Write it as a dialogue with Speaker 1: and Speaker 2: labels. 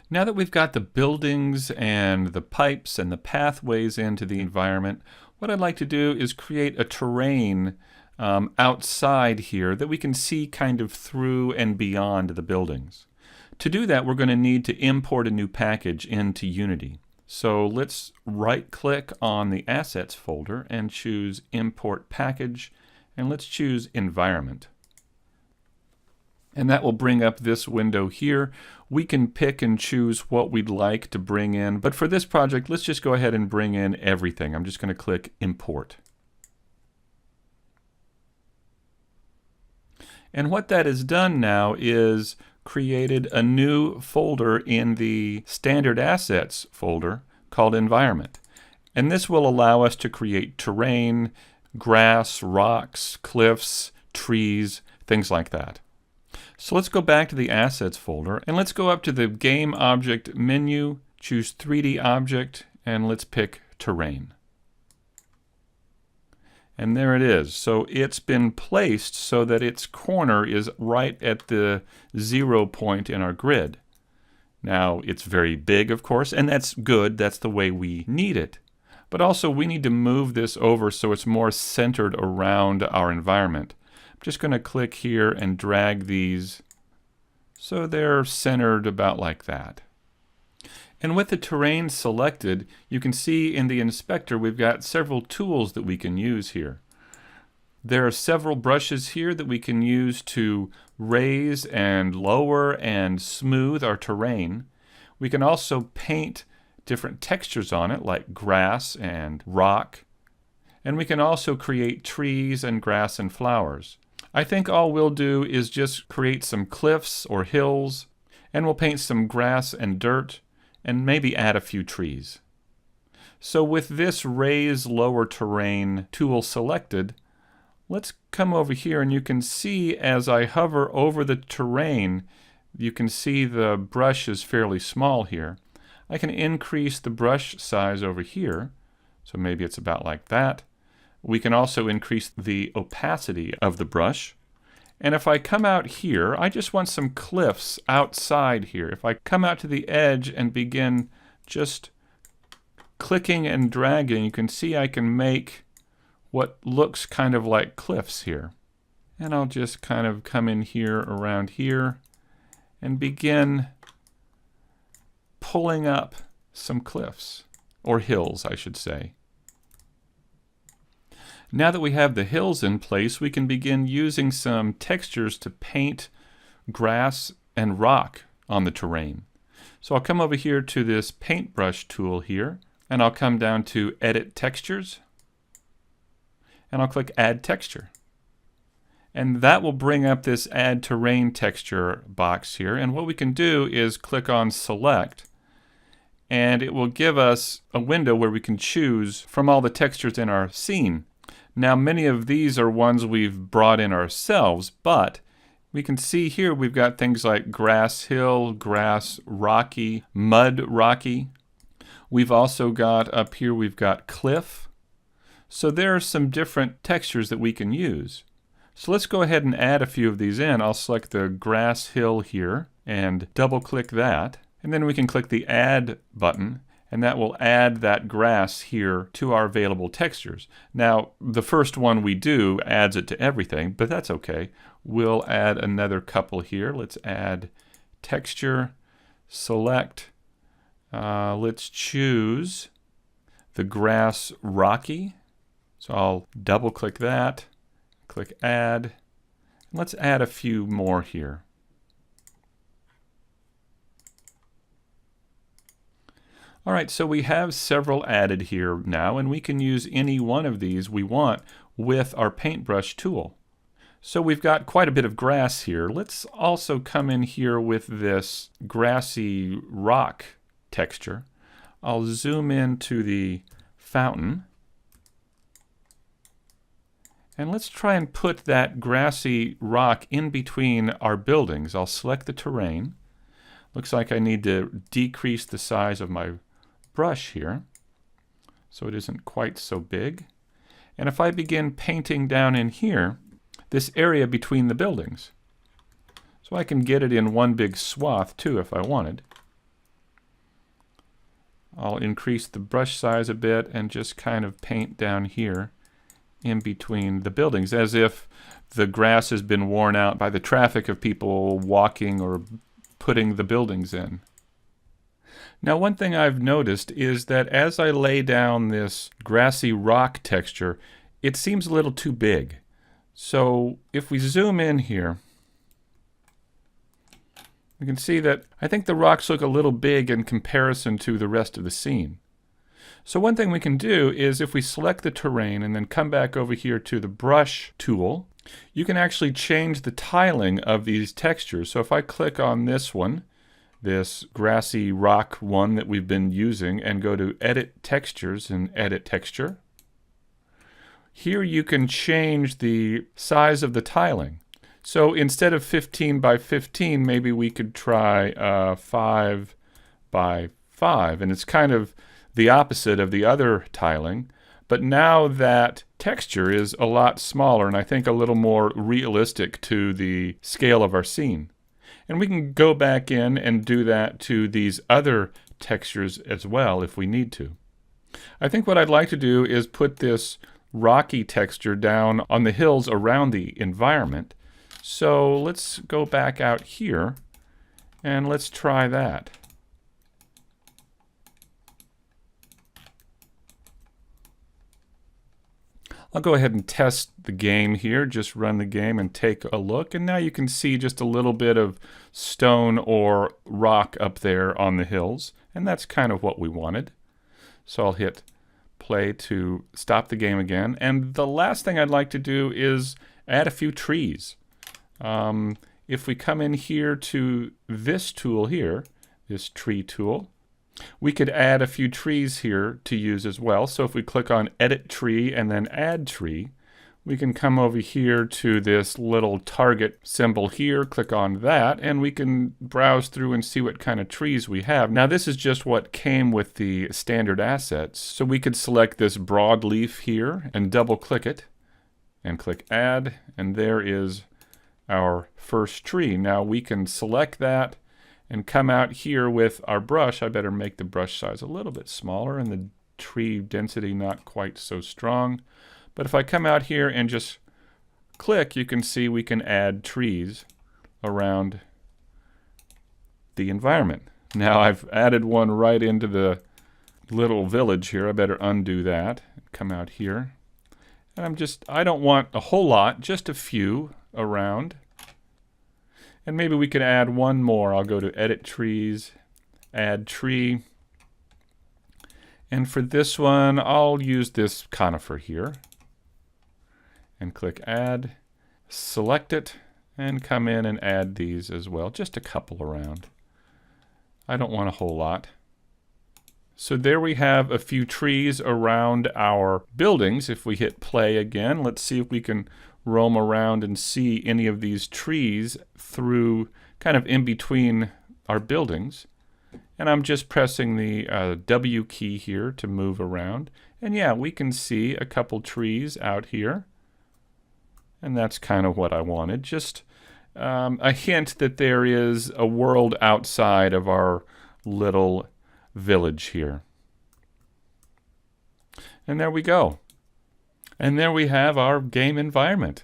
Speaker 1: Now that we've got the buildings and the pipes and the pathways into the environment, what I'd like to do is create a terrain outside here that we can see kind of through and beyond the buildings. To do that, we're going to need to import a new package into Unity. So let's right-click on the Assets folder and choose Import Package, and let's choose Environment. And that will bring up this window here. We can pick and choose what we'd like to bring in, but for this project, let's just go ahead and bring in everything. I'm just going to click Import. And what that has done now is created a new folder in the Standard Assets folder called Environment. And this will allow us to create terrain, grass, rocks, cliffs, trees, things like that. So let's go back to the Assets folder and let's go up to the Game Object menu, choose 3D Object, and let's pick Terrain. And there it is. So it's been placed so that its corner is right at the 0 point in our grid. Now it's very big, of course, and that's good. That's the way we need it. But also we need to move this over so it's more centered around our environment. I'm just going to click here and drag these so they're centered about like that. And with the terrain selected, you can see in the inspector we've got several tools that we can use here. There are several brushes here that we can use to raise and lower and smooth our terrain. We can also paint different textures on it like grass and rock. And we can also create trees and grass and flowers. I think all we'll do is just create some cliffs or hills, and we'll paint some grass and dirt, and maybe add a few trees. So with this Raise Lower Terrain tool selected, let's come over here and you can see as I hover over the terrain, you can see the brush is fairly small here. I can increase the brush size over here, so maybe it's about like that. We can also increase the opacity of the brush. And if I come out here, I just want some cliffs outside here. If I come out to the edge and begin just clicking and dragging, you can see I can make what looks kind of like cliffs here. And I'll just kind of come in here around here and begin pulling up some cliffs, or hills, I should say. Now that we have the hills in place, we can begin using some textures to paint grass and rock on the terrain. So I'll come over here to this paintbrush tool here, and I'll come down to Edit Textures, and I'll click Add Texture. And that will bring up this Add Terrain Texture box here, and what we can do is click on Select, and it will give us a window where we can choose from all the textures in our scene. Now many of these are ones we've brought in ourselves, but we can see here we've got things like grass hill, grass rocky, mud rocky. We've also got up here, we've got cliff. So there are some different textures that we can use. So let's go ahead and add a few of these in. I'll select the grass hill here and double click that. And then we can click the Add button, and that will add that grass here to our available textures. Now, the first one we do adds it to everything, but that's okay. We'll add another couple here. Let's add texture, select, let's choose the grass rocky. So I'll double click that, click Add. Let's add a few more here. All right, so we have several added here now, and we can use any one of these we want with our paintbrush tool. So we've got quite a bit of grass here. Let's also come in here with this grassy rock texture. I'll zoom into the fountain. And let's try and put that grassy rock in between our buildings. I'll select the terrain. Looks like I need to decrease the size of my brush here so it isn't quite so big. And if I begin painting down in here, this area between the buildings, so I can get it in one big swath too if I wanted. I'll increase the brush size a bit and just kind of paint down here in between the buildings, as if the grass has been worn out by the traffic of people walking or putting the buildings in. Now, one thing I've noticed is that as I lay down this grassy rock texture, it seems a little too big. So if we zoom in here, we can see that I think the rocks look a little big in comparison to the rest of the scene. So one thing we can do is, if we select the terrain and then come back over here to the brush tool, you can actually change the tiling of these textures. So if I click on this one, this grassy rock one that we've been using, and go to Edit Textures and Edit Texture, here you can change the size of the tiling. So instead of 15 by 15, maybe we could try 5 by 5, and it's kind of the opposite of the other tiling. But now that texture is a lot smaller and I think a little more realistic to the scale of our scene. And we can go back in and do that to these other textures as well if we need to. I think what I'd like to do is put this rocky texture down on the hills around the environment. So let's go back out here and let's try that. I'll go ahead and test the game here, just run the game and take a look. And now you can see just a little bit of stone or rock up there on the hills. And that's kind of what we wanted. So I'll hit play to stop the game again. And the last thing I'd like to do is add a few trees. If we come in here to this tool here, this tree tool, we could add a few trees here to use as well. So if we click on Edit Tree and then Add Tree, we can come over here to this little target symbol here, click on that, and we can browse through and see what kind of trees we have. Now this is just what came with the standard assets. So we could select this broadleaf here and double click it and click Add, and there is our first tree. Now we can select that and come out here with our brush. I better make the brush size a little bit smaller and the tree density not quite so strong. But if I come out here and just click, you can see we can add trees around the environment. Now I've added one right into the little village here. I better undo that, come out here. And I don't want a whole lot, just a few around. And maybe we could add one more. I'll go to Edit Trees, Add Tree. And for this one, I'll use this conifer here. And click Add, select it, and come in and add these as well. Just a couple around. I don't want a whole lot. So there we have a few trees around our buildings. If we hit play again, let's see if we can roam around and see any of these trees through kind of in between our buildings. And I'm just pressing the W key here to move around. And yeah, we can see a couple trees out here. And that's kind of what I wanted. Just a hint that there is a world outside of our little village here. And there we go. And there we have our game environment.